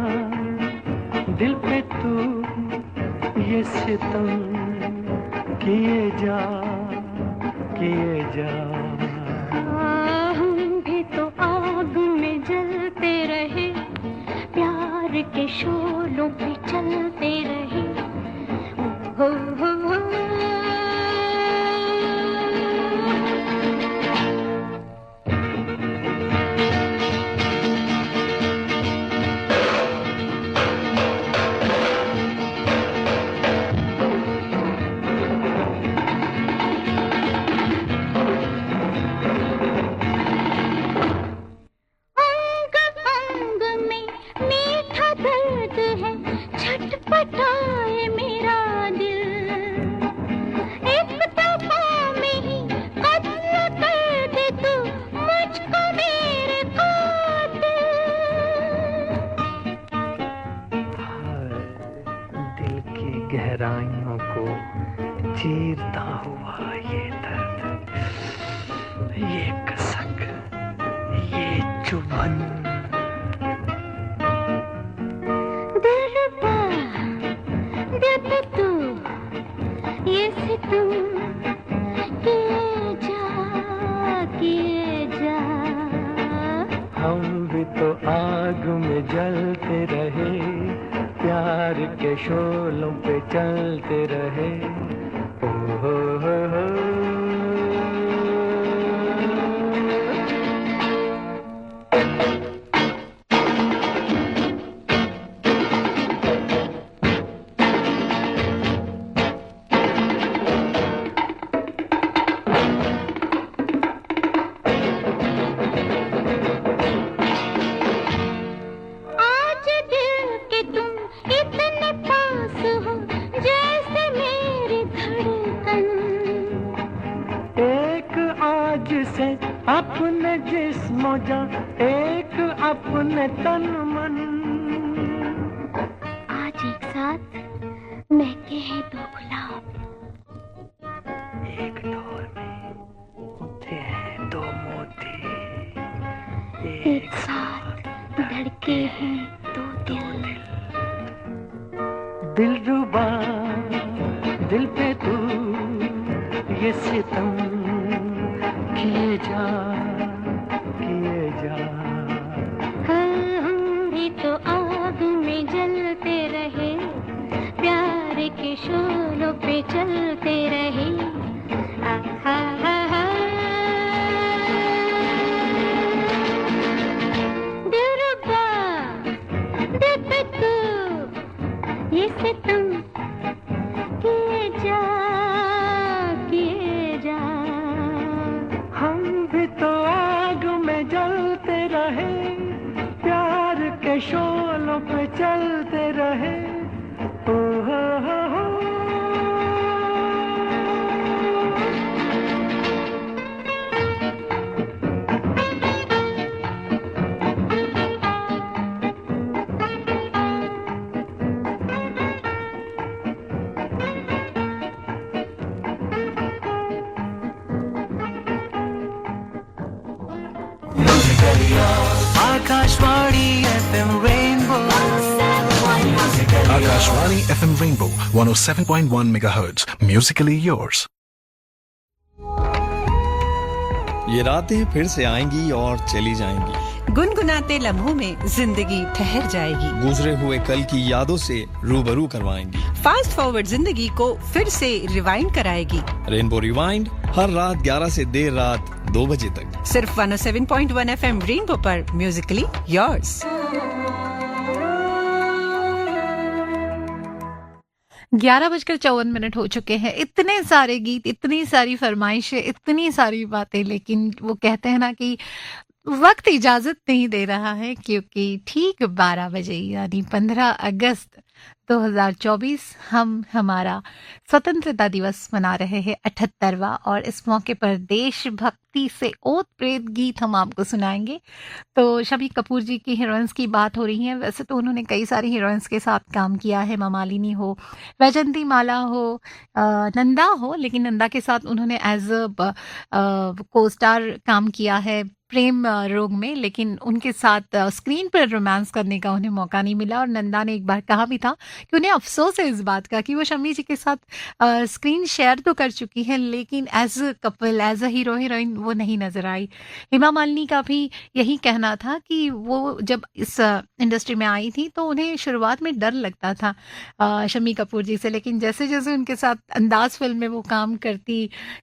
दिल पे तू ये सितम किए जा किए जा। हम भी तो आग में जलते रहे, प्यार के शोलों पे चलते रहे। हो छटपटाए मेरा दिल, एक दफा में ही कत्ल कर दे तू मुझको मेरे कातिल। दिल की गहराइयों को चीरता हुआ ये दर्द, ये कसक, ये चुभन। दिल पे तू ये सितम किए जा। हम भी तो आग में जलते रहे, प्यार के शोलों पे चलते रहे। ओ हो। से अपने जिस्म जा, एक अपने तन मन। आज एक साथ महके हैं दो गुलाब, एक डोर में उठे हैं दो मोती, एक साथ धड़के हैं दो दिल। दिलरुबा दिल पे तू ये सितम किए जा किए जा। हम भी तो आग में जलते रहे, प्यार के शोलों पे चलते रहे। दिलरुबा दिल पे तू ये सितम किए जा किए जा। हम भी तो आग में जलते रहे, प्यार के शोलों पे चलते रहे। ओ हो। Akashvani FM Rainbow. Akashvani FM Rainbow 107.1 megahertz. Musically yours. ये रातें फिर से आएंगी और चली जाएंगी। गुनगुनाते लम्हों में जिंदगी ठहर जाएगी। गुजरे हुए कल की यादों से रूबरू करवाएंगी। फास्ट फॉरवर्ड जिंदगी को फिर से रिवाइंड कराएगी। रेनबो रिवाइंड हर रात 11 से देर रात 2 बजे तक सिर्फ 107.1 FM रेनबो पर म्यूजिकली योर्स। 11:54 हो चुके हैं। इतने सारे गीत, इतनी सारी फरमाइशें, इतनी सारी बातें, लेकिन वो कहते हैं ना कि वक्त इजाजत नहीं दे रहा है, क्योंकि ठीक 12 बजे यानी 15 अगस्त 2024 हम हमारा स्वतंत्रता दिवस मना रहे हैं 78वां, और इस मौके पर देशभक्ति से ओत-प्रेत गीत हम आपको सुनाएंगे। तो शम्मी कपूर जी की हीरोइंस की बात हो रही है। वैसे तो उन्होंने कई सारी हीरोइंस के साथ काम किया है, ममालिनी हो, वैजंती माला हो, नंदा हो, लेकिन नंदा के साथ उन्होंने एज अ को स्टार काम किया है प्रेम रोग में, लेकिन उनके साथ स्क्रीन पर रोमांस करने का उन्हें मौका नहीं मिला। और नंदा ने एक बार कहा भी था कि उन्हें अफसोस है इस बात का कि वो शम्मी जी के साथ स्क्रीन शेयर तो कर चुकी है, लेकिन as a couple, as a hero heroine वो नहीं नजर आई। हेमा मालिनी का भी यही कहना था कि वो जब इस इंडस्ट्री में आई थी तो उन्हें शुरुआत में डर लगता था शम्मी कपूर जी से, लेकिन जैसे जैसे उनके साथ अंदाज फिल्म में वो काम कर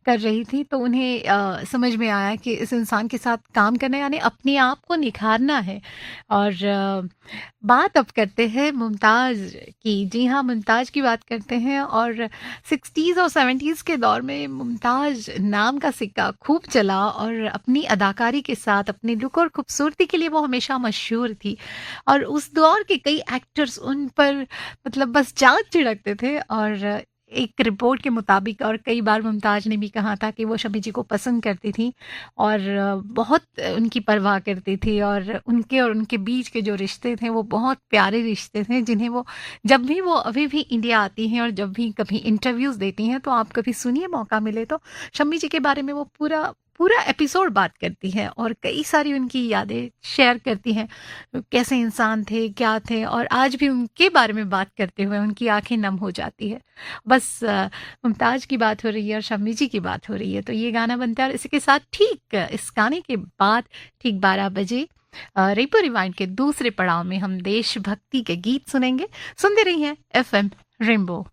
रही थी तो उन्हें समझ में आया कि इस इंसान के साथ काम करना यानी अपने आप को निखारना है। और बात अब करते हैं मुमताज़ की। जी हाँ, मुमताज़ की बात करते हैं। और 60s और 70s के दौर में मुमताज़ नाम का सिक्का खूब चला, और अपनी अदाकारी के साथ, अपने लुक और खूबसूरती के लिए वो हमेशा मशहूर थी। और उस दौर के कई एक्टर्स उन पर मतलब बस जान छिड़कते थे। और एक रिपोर्ट के मुताबिक, और कई बार मुमताज़ ने भी कहा था कि वो शम्मी जी को पसंद करती थी और बहुत उनकी परवाह करती थी, और उनके बीच के जो रिश्ते थे वो बहुत प्यारे रिश्ते थे, जिन्हें वो जब भी वो अभी भी इंडिया आती हैं और जब भी कभी इंटरव्यूज़ देती हैं तो आप कभी सुनिए, मौका मिले तो शम्मी जी के बारे में वो पूरा एपिसोड बात करती हैं और कई सारी उनकी यादें शेयर करती हैं, कैसे इंसान थे, क्या थे। और आज भी उनके बारे में बात करते हुए उनकी आंखें नम हो जाती है। बस मुमताज़ की बात हो रही है और शम्मी जी की बात हो रही है, तो ये गाना बनता है। और इसी के साथ ठीक इस गाने के बाद ठीक 12 बजे रेपो रिवाइंड के दूसरे पड़ाव में हम देशभक्ति के गीत सुनेंगे। सुनते रहिए FM रेनबो।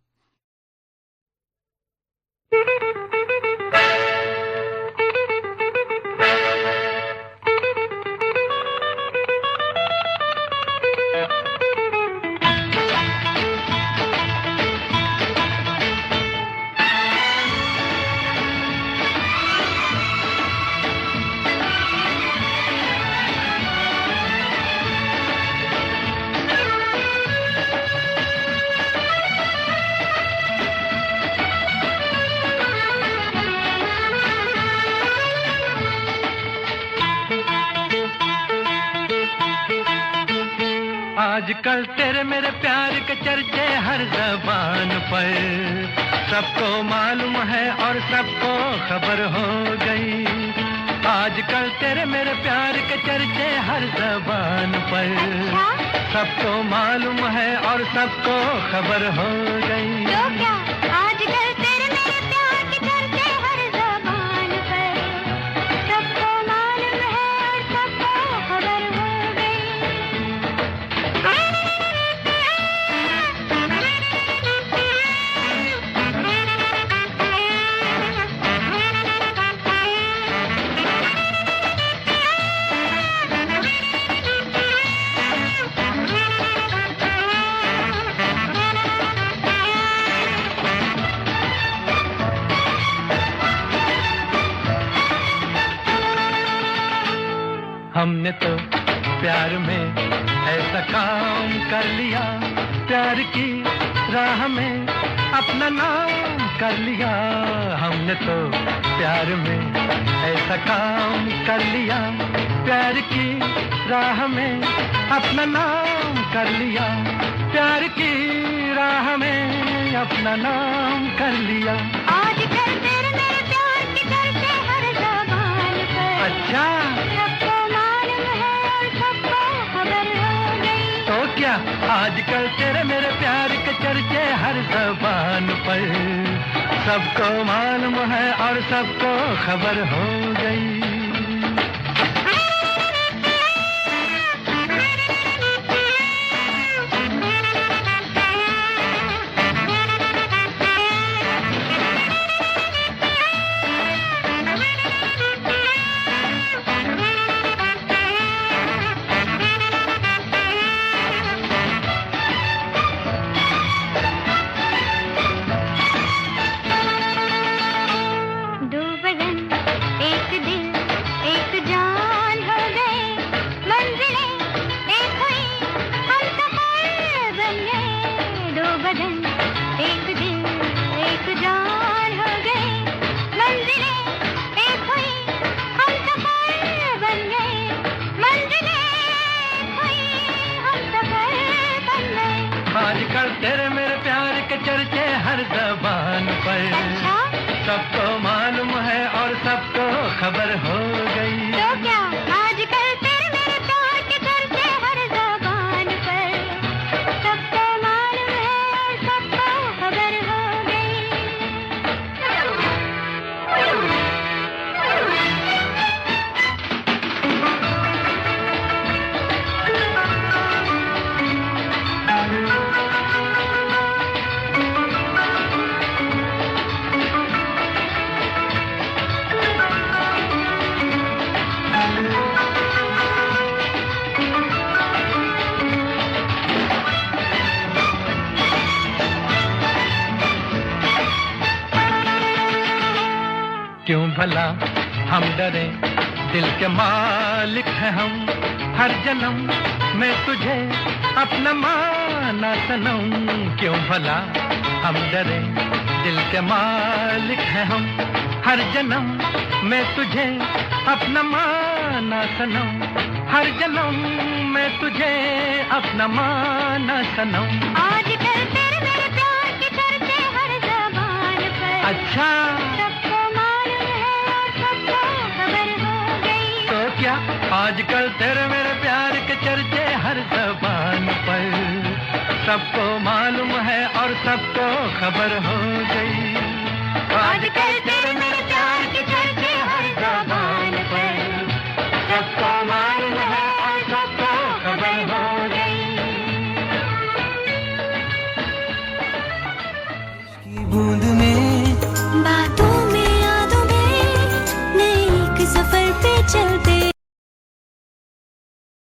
आजकल तेरे मेरे प्यार के चर्चे हर ज़बान पर, सबको मालूम है और सबको खबर हो गई। आजकल तेरे मेरे प्यार के चर्चे हर ज़बान पर, सबको मालूम है और सबको खबर हो गई। तो क्या आजकल तेरे मेरे प्यार के चर्चे हर ज़बान पर, सबको मालूम है और सबको खबर हो हमने तो प्यार में ऐसा काम कर लिया, प्यार की राह में अपना नाम कर लिया। हमने तो प्यार में ऐसा काम कर लिया, प्यार की राह में अपना नाम कर लिया, प्यार की राह में अपना नाम कर लिया। आजकल तेरे मेरे प्यार के चर्चे हर ज़बान पर, अच्छा, सबको मालूम है और सबको आजकल तेरे मेरे प्यार के चर्चे हर ज़बान पर, सबको मालूम है और सबको खबर हो गई। दो बदन एक दिल एक जान हो गए, मंजिलें एक हुई हम सफर बन गए। दो बदन एक दिल एक जान हो गए, मंजिलें एक हुई हम सफर बन गए। मंजिलें एक हुई हम सफर बन गए। आजकल तेरे मेरे प्यार के चर्चे हर ज़बान पर, अच्छा सबको मालूम है और सबको खबर हो गई। तो क्या आजकल तेरे मेरे प्यार के चर्चे हर ज़बान पर, सबको मालूम है और सबको खबर हो क्यों भला हम डरे, दिल के मालिक हैं हम, हर जन्म में तुझे अपना माना सनम। क्यों भला हम डरे, दिल के मालिक हैं हम, हर जन्म में तुझे अपना माना सनम। हर जन्म में तुझे अपना माना सनम। आजकल तेरे मेरे प्यार के चर्चे हर ज़बान पर, अच्छा सबको मालूम है और सबको खबर हो गई। तो क्या आजकल तेरे मेरे प्यार के चर्चे हर ज़बान पर, सबको मालूम है और सबको खबर हो गई। आजकल तेरे मेरे प्यार के चर्चे हर ज़बान पर, सबको मालूम है और सबको खबर हो गई। की बूंद